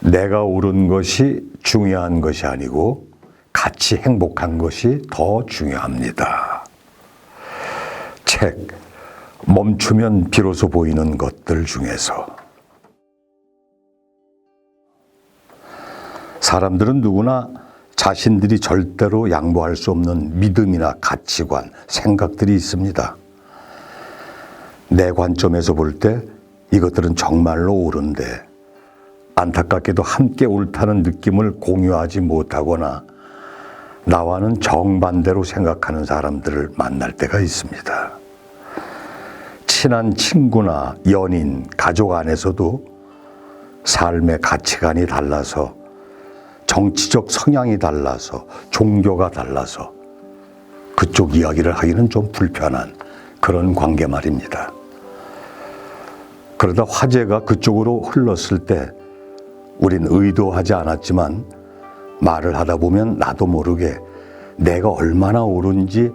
내가 옳은 것이 중요한 것이 아니고 같이 행복한 것이 더 중요합니다. 책 멈추면 비로소 보이는 것들 중에서 사람들은 누구나 자신들이 절대로 양보할 수 없는 믿음이나 가치관, 생각들이 있습니다. 내 관점에서 볼 때 이것들은 정말로 옳은데 안타깝게도 함께 옳다는 느낌을 공유하지 못하거나 나와는 정반대로 생각하는 사람들을 만날 때가 있습니다. 친한 친구나 연인, 가족 안에서도 삶의 가치관이 달라서 정치적 성향이 달라서 종교가 달라서 그쪽 이야기를 하기는 좀 불편한 그런 관계 말입니다. 그러다 화제가 그쪽으로 흘렀을 때 우린 의도하지 않았지만 말을 하다 보면 나도 모르게 내가 얼마나 옳은지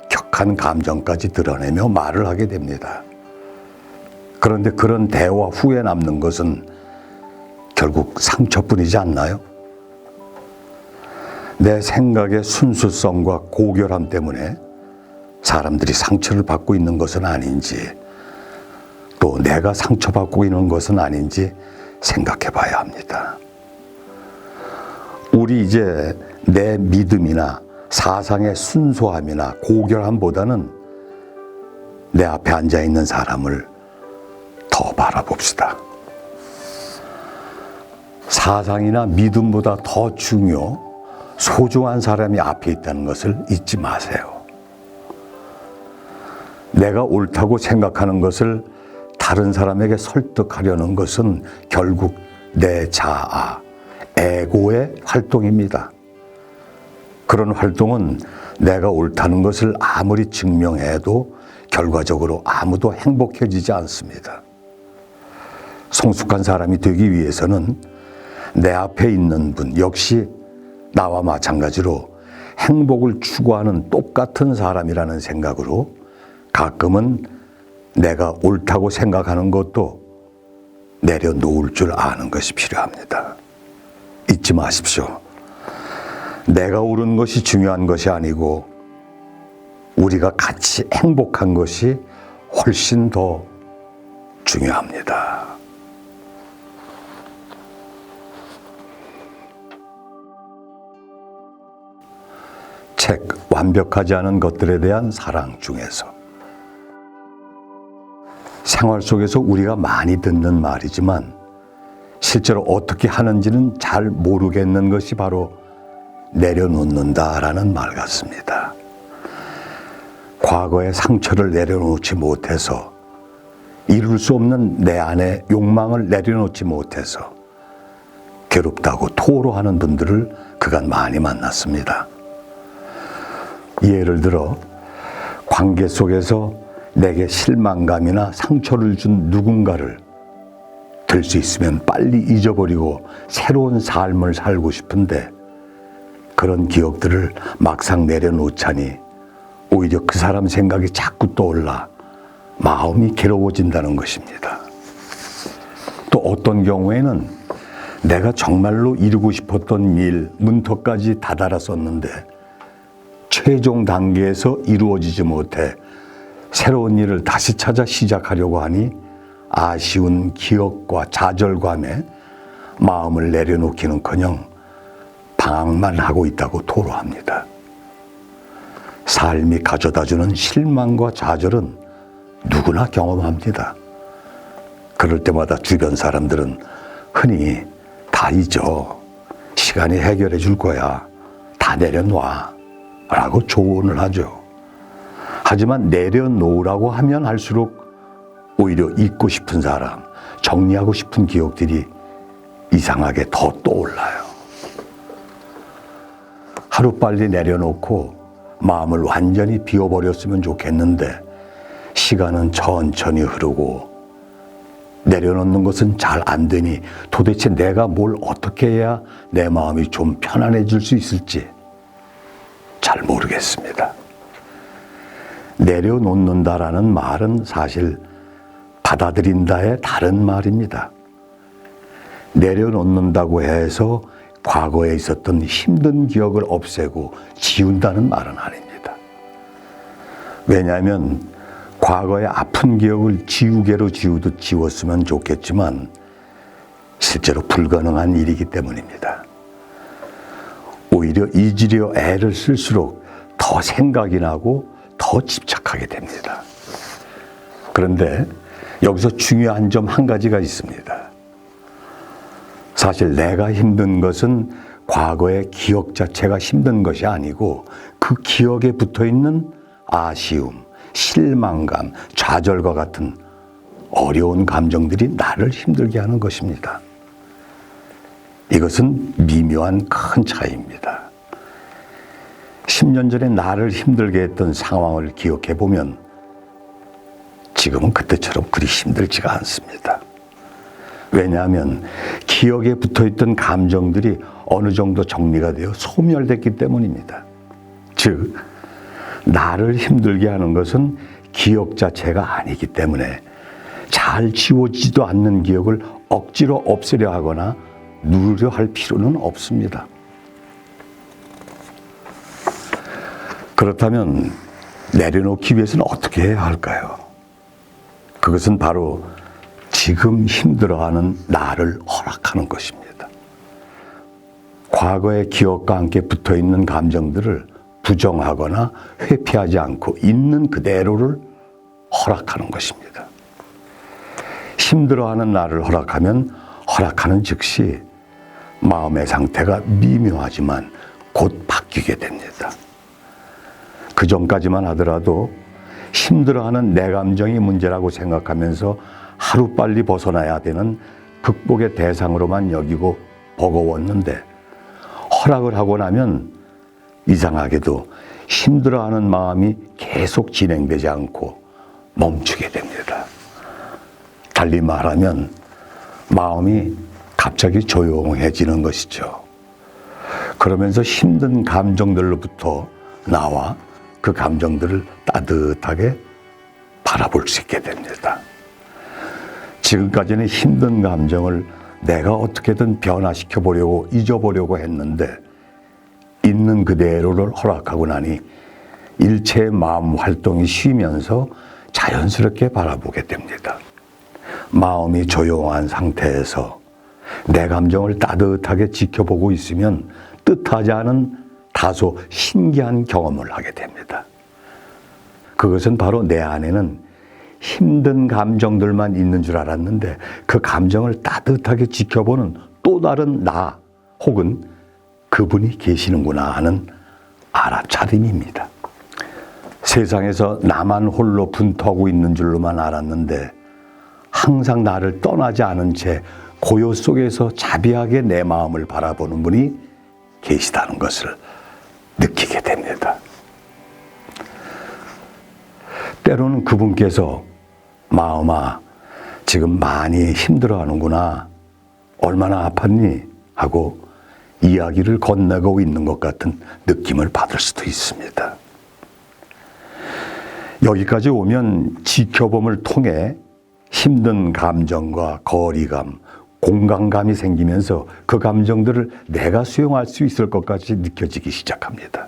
격한 감정까지 드러내며 말을 하게 됩니다. 그런데 그런 대화 후에 남는 것은 결국 상처뿐이지 않나요? 내 생각의 순수성과 고결함 때문에 사람들이 상처를 받고 있는 것은 아닌지, 또 내가 상처받고 있는 것은 아닌지 생각해 봐야 합니다. 우리 이제 내 믿음이나 사상의 순수함이나 고결함보다는 내 앞에 앉아 있는 사람을 더 바라봅시다. 사상이나 믿음보다 더 소중한 사람이 앞에 있다는 것을 잊지 마세요. 내가 옳다고 생각하는 것을 다른 사람에게 설득하려는 것은 결국 내 자아, 에고의 활동입니다. 그런 활동은 내가 옳다는 것을 아무리 증명해도 결과적으로 아무도 행복해지지 않습니다. 성숙한 사람이 되기 위해서는 내 앞에 있는 분 역시 나와 마찬가지로 행복을 추구하는 똑같은 사람이라는 생각으로 가끔은 내가 옳다고 생각하는 것도 내려놓을 줄 아는 것이 필요합니다. 잊지 마십시오. 내가 옳은 것이 중요한 것이 아니고 우리가 같이 행복한 것이 훨씬 더 중요합니다. 책 완벽하지 않은 것들에 대한 사랑 중에서 생활 속에서 우리가 많이 듣는 말이지만 실제로 어떻게 하는지는 잘 모르겠는 것이 바로 내려놓는다라는 말 같습니다. 과거의 상처를 내려놓지 못해서 이룰 수 없는 내 안의 욕망을 내려놓지 못해서 괴롭다고 토로하는 분들을 그간 많이 만났습니다. 예를 들어 관계 속에서 내게 실망감이나 상처를 준 누군가를 될 수 있으면 빨리 잊어버리고 새로운 삶을 살고 싶은데 그런 기억들을 막상 내려놓자니 오히려 그 사람 생각이 자꾸 떠올라 마음이 괴로워진다는 것입니다. 또 어떤 경우에는 내가 정말로 이루고 싶었던 일, 문턱까지 다다랐었는데 최종 단계에서 이루어지지 못해 새로운 일을 다시 찾아 시작하려고 하니 아쉬운 기억과 좌절감에 마음을 내려놓기는커녕 방황만 하고 있다고 토로합니다. 삶이 가져다주는 실망과 좌절은 누구나 경험합니다. 그럴 때마다 주변 사람들은 흔히 다 잊어. 시간이 해결해 줄 거야. 다 내려놔. 라고 조언을 하죠. 하지만 내려놓으라고 하면 할수록 오히려 잊고 싶은 사람, 정리하고 싶은 기억들이 이상하게 더 떠올라요. 하루빨리 내려놓고 마음을 완전히 비워버렸으면 좋겠는데 시간은 천천히 흐르고 내려놓는 것은 잘 안 되니 도대체 내가 뭘 어떻게 해야 내 마음이 좀 편안해질 수 있을지 잘 모르겠습니다. 내려놓는다라는 말은 사실 받아들인다의 다른 말입니다. 내려놓는다고 해서 과거에 있었던 힘든 기억을 없애고 지운다는 말은 아닙니다. 왜냐하면 과거의 아픈 기억을 지우개로 지우듯 지웠으면 좋겠지만 실제로 불가능한 일이기 때문입니다. 오히려 잊으려 애를 쓸수록 더 생각이 나고 더 집착하게 됩니다. 그런데 여기서 중요한 점 한 가지가 있습니다. 사실 내가 힘든 것은 과거의 기억 자체가 힘든 것이 아니고 그 기억에 붙어있는 아쉬움, 실망감, 좌절과 같은 어려운 감정들이 나를 힘들게 하는 것입니다. 이것은 미묘한 큰 차이입니다. 10년 전에 나를 힘들게 했던 상황을 기억해 보면 지금은 그때처럼 그리 힘들지가 않습니다. 왜냐하면 기억에 붙어있던 감정들이 어느 정도 정리가 되어 소멸됐기 때문입니다. 즉, 나를 힘들게 하는 것은 기억 자체가 아니기 때문에 잘 지워지지도 않는 기억을 억지로 없애려 하거나 누르려 할 필요는 없습니다. 그렇다면 내려놓기 위해서는 어떻게 해야 할까요? 그것은 바로 지금 힘들어하는 나를 허락하는 것입니다. 과거의 기억과 함께 붙어있는 감정들을 부정하거나 회피하지 않고 있는 그대로를 허락하는 것입니다. 힘들어하는 나를 허락하면 허락하는 즉시 마음의 상태가 미묘하지만 곧 바뀌게 됩니다. 그 전까지만 하더라도 힘들어하는 내 감정이 문제라고 생각하면서 하루빨리 벗어나야 되는 극복의 대상으로만 여기고 버거웠는데 허락을 하고 나면 이상하게도 힘들어하는 마음이 계속 진행되지 않고 멈추게 됩니다. 달리 말하면 마음이 갑자기 조용해지는 것이죠. 그러면서 힘든 감정들로부터 나와 그 감정들을 따뜻하게 바라볼 수 있게 됩니다. 지금까지는 힘든 감정을 내가 어떻게든 변화시켜 보려고 잊어보려고 했는데 있는 그대로를 허락하고 나니 일체의 마음 활동이 쉬면서 자연스럽게 바라보게 됩니다. 마음이 조용한 상태에서 내 감정을 따뜻하게 지켜보고 있으면 뜻하지 않은 다소 신기한 경험을 하게 됩니다. 그것은 바로 내 안에는 힘든 감정들만 있는 줄 알았는데 그 감정을 따뜻하게 지켜보는 또 다른 나 혹은 그분이 계시는구나 하는 알아차림입니다. 세상에서 나만 홀로 분투하고 있는 줄로만 알았는데 항상 나를 떠나지 않은 채 고요 속에서 자비하게 내 마음을 바라보는 분이 계시다는 것을 느끼게 됩니다. 때로는 그분께서 마음아, 지금 많이 힘들어하는구나. 얼마나 아팠니? 하고 이야기를 건네고 있는 것 같은 느낌을 받을 수도 있습니다. 여기까지 오면 지켜봄을 통해 힘든 감정과 거리감, 공간감이 생기면서 그 감정들을 내가 수용할 수 있을 것까지 느껴지기 시작합니다.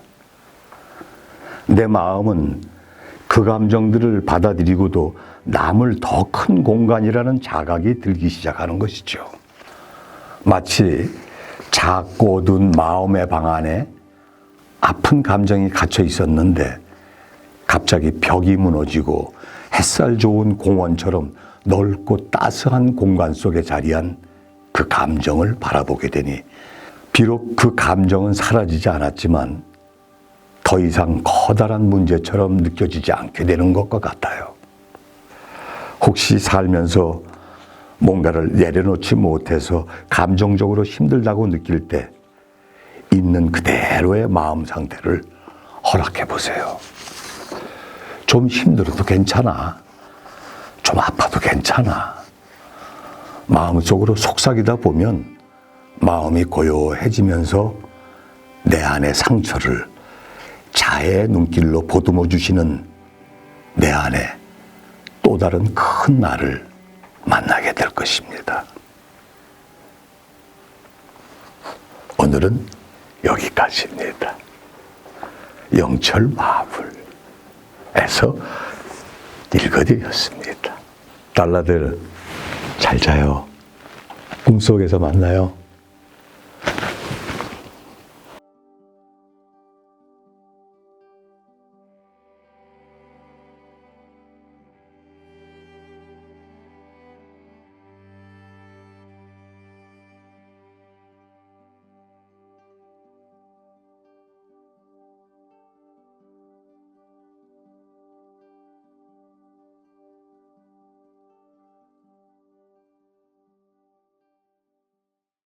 내 마음은 그 감정들을 받아들이고도 남을 더 큰 공간이라는 자각이 들기 시작하는 것이죠. 마치 작고 어두운 마음의 방 안에 아픈 감정이 갇혀 있었는데 갑자기 벽이 무너지고 햇살 좋은 공원처럼 넓고 따스한 공간 속에 자리한 그 감정을 바라보게 되니 비록 그 감정은 사라지지 않았지만 더 이상 커다란 문제처럼 느껴지지 않게 되는 것과 같아요. 혹시 살면서 뭔가를 내려놓지 못해서 감정적으로 힘들다고 느낄 때 있는 그대로의 마음 상태를 허락해 보세요. 좀 힘들어도 괜찮아. 좀 아파도 괜찮아. 마음속으로 속삭이다 보면 마음이 고요해지면서 내 안의 상처를 자애의 눈길로 보듬어 주시는 내 안에 또 다른 큰 나를 만나게 될 것입니다. 오늘은 여기까지입니다. 영철 마블에서 읽어드렸습니다. 딸라들 잘 자요. 꿈속에서 만나요.